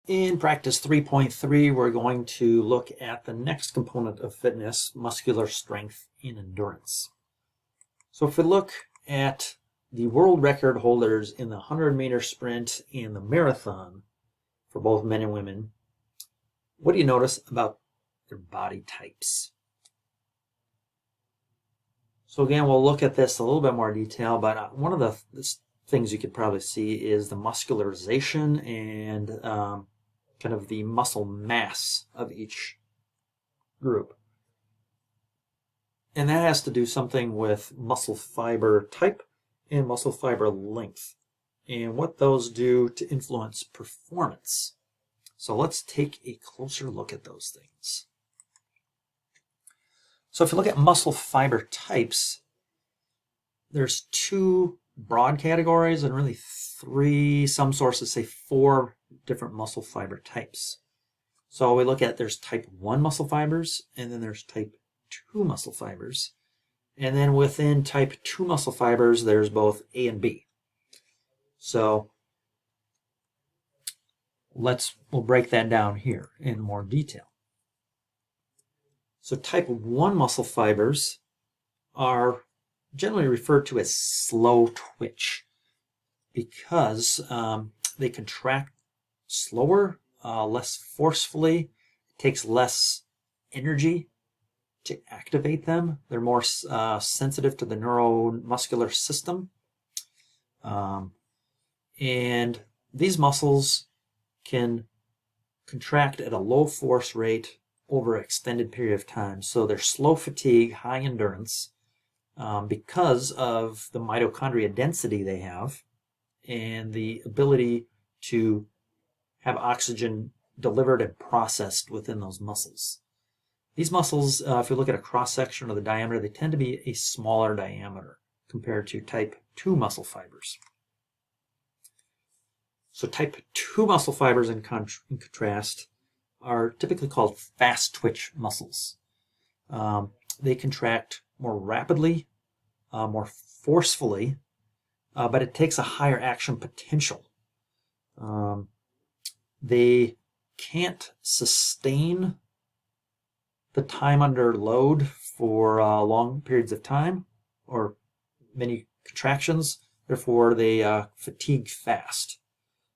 In practice 3.3, we're going to look at the next component of fitness, muscular strength and endurance. So if we look at the world record holders in the 100-meter sprint and the marathon for both men and women, what do you notice about their body types? So again, we'll look at this a little bit more detail, but one of the things you could probably see is the muscularization and kind of the muscle mass of each group. And that has to do something with muscle fiber type and muscle fiber length and what those do to influence performance. So let's take a closer look at those things. So if you look at muscle fiber types, there's two broad categories and really three, some sources say four different muscle fiber types. So we look at there's type 1 muscle fibers, and then there's type 2 muscle fibers. And then within type 2 muscle fibers, there's both A and B. So we'll break that down here in more detail. So type 1 muscle fibers are generally referred to as slow twitch because they contract slower, less forcefully. It takes less energy to activate them. They're more sensitive to the neuromuscular system. And these muscles can contract at a low force rate over an extended period of time. So they're slow fatigue, high endurance because of the mitochondria density they have and the ability to have oxygen delivered and processed within those muscles. These muscles, if you look at a cross-section of the diameter, they tend to be a smaller diameter compared to type 2 muscle fibers. So type 2 muscle fibers, in contrast, are typically called fast twitch muscles. They contract more rapidly, more forcefully, but it takes a higher action potential. They can't sustain the time under load for long periods of time or many contractions. Therefore, they fatigue fast.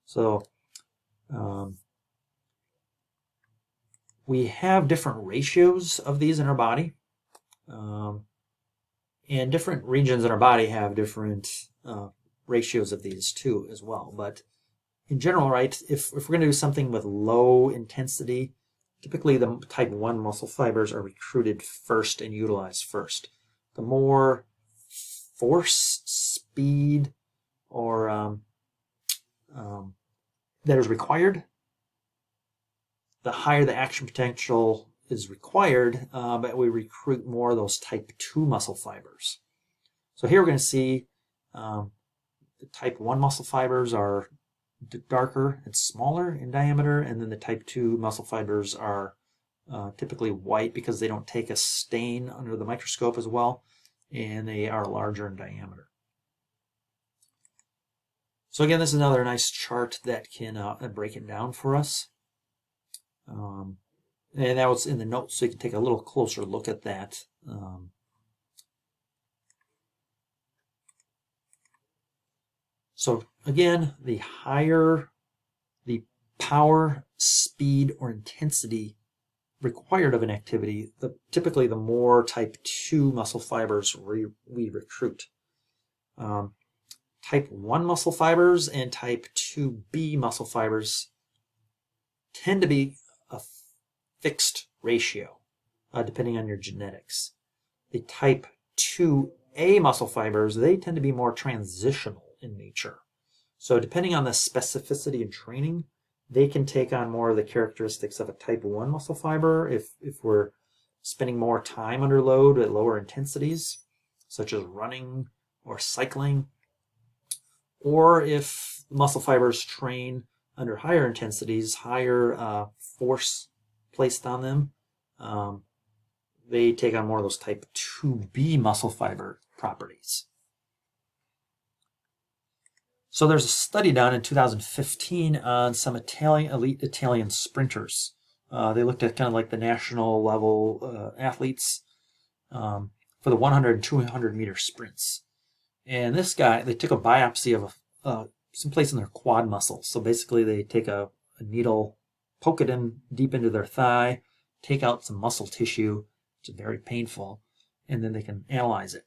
So we have different ratios of these in our body. And different regions in our body have different ratios of these too as well. But in general, right, if we're going to do something with low intensity, typically the type 1 muscle fibers are recruited first and utilized first. The more force, speed, or that is required, the higher the action potential is required, but we recruit more of those type 2 muscle fibers. So here we're going to see the type 1 muscle fibers are darker and smaller in diameter, and then the type 2 muscle fibers are typically white because they don't take a stain under the microscope as well, and they are larger in diameter. So again, this is another nice chart that can break it down for us. And that was in the notes, so you can take a little closer look at that. So again, the higher the power, speed, or intensity required of an activity, typically the more type 2 muscle fibers we recruit. Type 1 muscle fibers and type 2B muscle fibers tend to be a fixed ratio, depending on your genetics. The type 2A muscle fibers, they tend to be more transitional in nature. So depending on the specificity and training, they can take on more of the characteristics of a type 1 muscle fiber if we're spending more time under load at lower intensities, such as running or cycling, or if muscle fibers train under higher intensities, higher force placed on them, they take on more of those type 2B muscle fiber properties. So there's a study done in 2015 on some elite Italian sprinters. They looked at kind of like the national level athletes for the 100 and 200 meter sprints. And this guy, they took a biopsy of someplace in their quad muscle. So basically they take a needle, poke it in deep into their thigh, take out some muscle tissue, which is very painful, and then they can analyze it.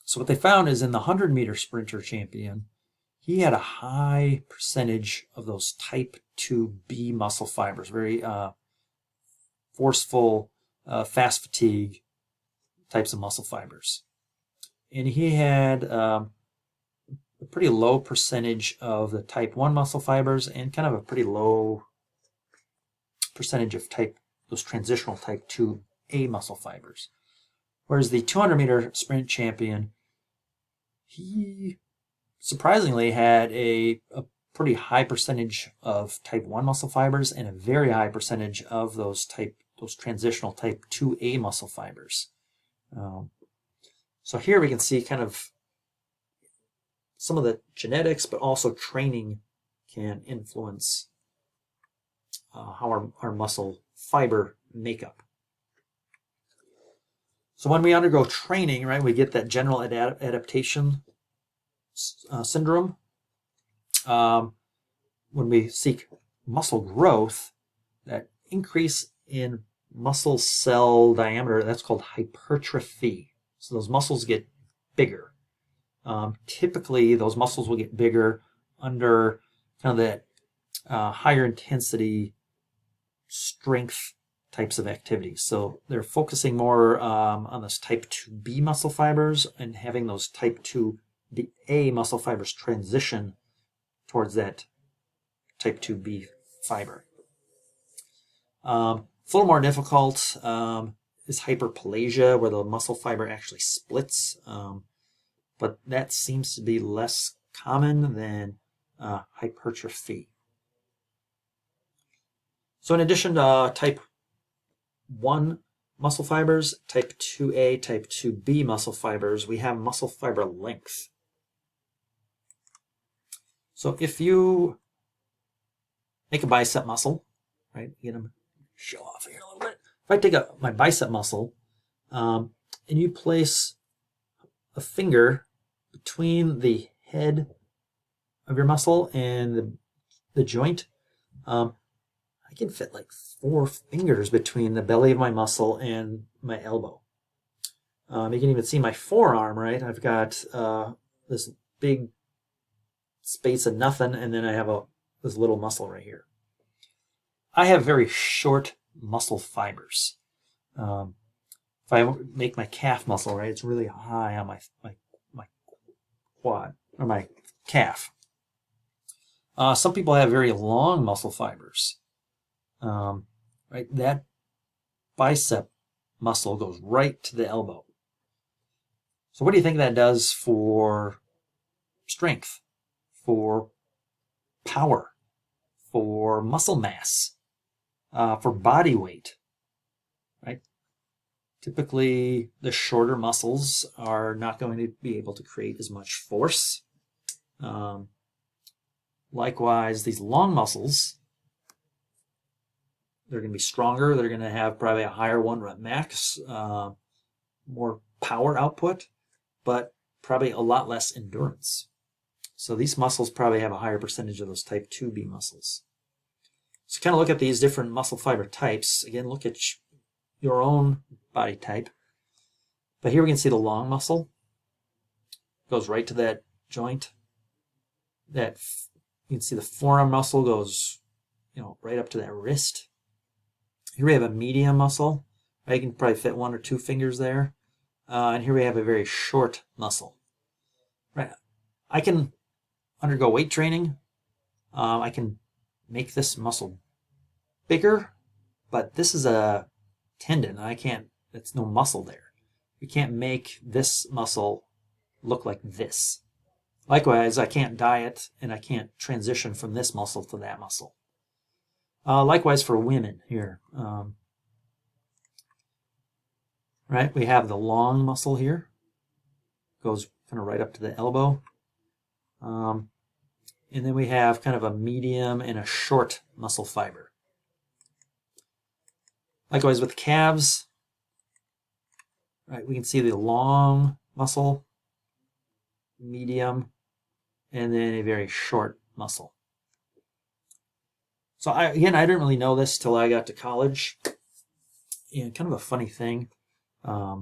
So what they found is in the 100 meter sprinter champion, he had a high percentage of those type 2B muscle fibers, very forceful, fast fatigue types of muscle fibers. And he had a pretty low percentage of the type 1 muscle fibers and kind of a pretty low percentage of those transitional type 2A muscle fibers. Whereas the 200 meter sprint champion, he surprisingly had a pretty high percentage of type 1 muscle fibers and a very high percentage of those transitional type 2A muscle fibers. So here we can see kind of some of the genetics, but also training can influence how our muscle fiber makeup. So when we undergo training, right, we get that general adaptation syndrome. When we seek muscle growth, that increase in muscle cell diameter, that's called hypertrophy. So those muscles get bigger. Typically, those muscles will get bigger under kind of that higher intensity strength types of activities. So they're focusing more on this type 2B muscle fibers and having those type 2A muscle fibers transition towards that type 2B fiber. It's a little more difficult is hyperplasia, where the muscle fiber actually splits, but that seems to be less common than hypertrophy. So in addition to type 1 muscle fibers, type 2A, type 2B muscle fibers, we have muscle fiber length. So if you make a bicep muscle, right, get them show off here a little bit. If I take my bicep muscle and you place a finger between the head of your muscle and the joint, I can fit like 4 fingers between the belly of my muscle and my elbow. You can even see my forearm, right? I've got this big space of nothing, and then I have this little muscle right here. I have very short muscle fibers. If I make my calf muscle, right, it's really high on my quad, or my calf. Some people have very long muscle fibers. Right, that bicep muscle goes right to the elbow. So what do you think that does for strength, for power, for muscle mass, for body weight, right? Typically, the shorter muscles are not going to be able to create as much force. Likewise, these long muscles, they're going to be stronger. They're going to have probably a higher 1 rep max, more power output, but probably a lot less endurance. So these muscles probably have a higher percentage of those type 2B muscles. So kind of look at these different muscle fiber types. Again, look at your own body type. But here we can see the long muscle. Goes right to that joint. You can see the forearm muscle goes, right up to that wrist. Here we have a medium muscle. You can probably fit 1 or 2 fingers there. And here we have a very short muscle. Right. I can undergo weight training. I can make this muscle bigger, but this is a tendon. It's no muscle there. We can't make this muscle look like this. Likewise, I can't diet and I can't transition from this muscle to that muscle. Likewise for women here. Right, we have the long muscle here. Goes kind of right up to the elbow. And then we have kind of a medium and a short muscle fiber. Likewise with calves, right, we can see the long muscle, medium, and then a very short muscle. So I didn't really know this till I got to college. And kind of a funny thing, I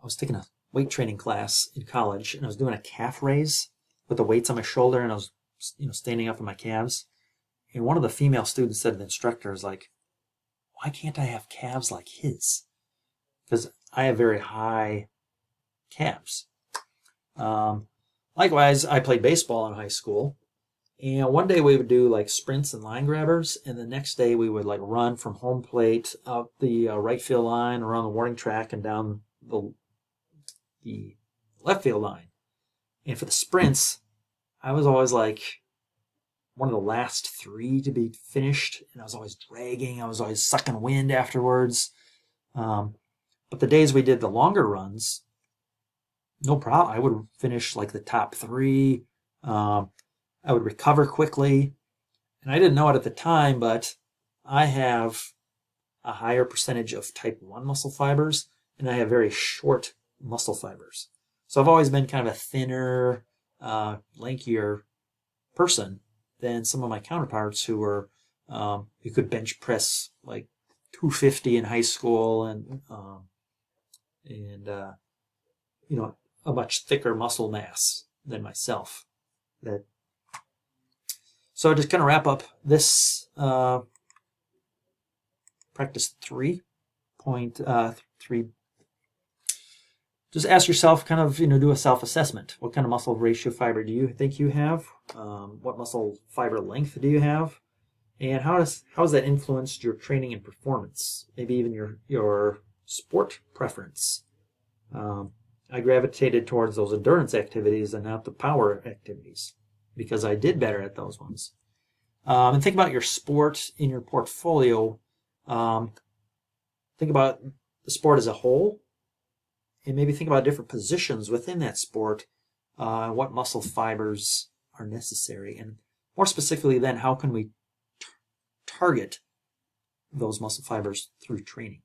was taking a weight training class in college, and I was doing a calf raise with the weights on my shoulder, and I was, standing up on my calves. And one of the female students said to the instructor, is like, why can't I have calves like his? Because I have very high calves. Likewise, I played baseball in high school. And one day we would do like sprints and line grabbers, and the next day we would like run from home plate out the right field line, around the warning track, and down the left field line. And for the sprints, I was always like one of the last three to be finished, and I was always dragging. I was always sucking wind afterwards. But the days we did the longer runs, no problem. I would finish like the top three. I would recover quickly. And I didn't know it at the time, but I have a higher percentage of type 1 muscle fibers, and I have very short muscle fibers. So I've always been kind of a thinner, lankier person than some of my counterparts who were, who could bench press like 250 in high school and a much thicker muscle mass than myself. So just kind of wrap up this practice 3.3. Just ask yourself, kind of, do a self-assessment. What kind of muscle ratio fiber do you think you have? What muscle fiber length do you have? And how has that influenced your training and performance? Maybe even your sport preference. I gravitated towards those endurance activities and not the power activities, because I did better at those ones. And think about your sport in your portfolio. Think about the sport as a whole, and maybe think about different positions within that sport, what muscle fibers are necessary, and more specifically then, how can we target those muscle fibers through training.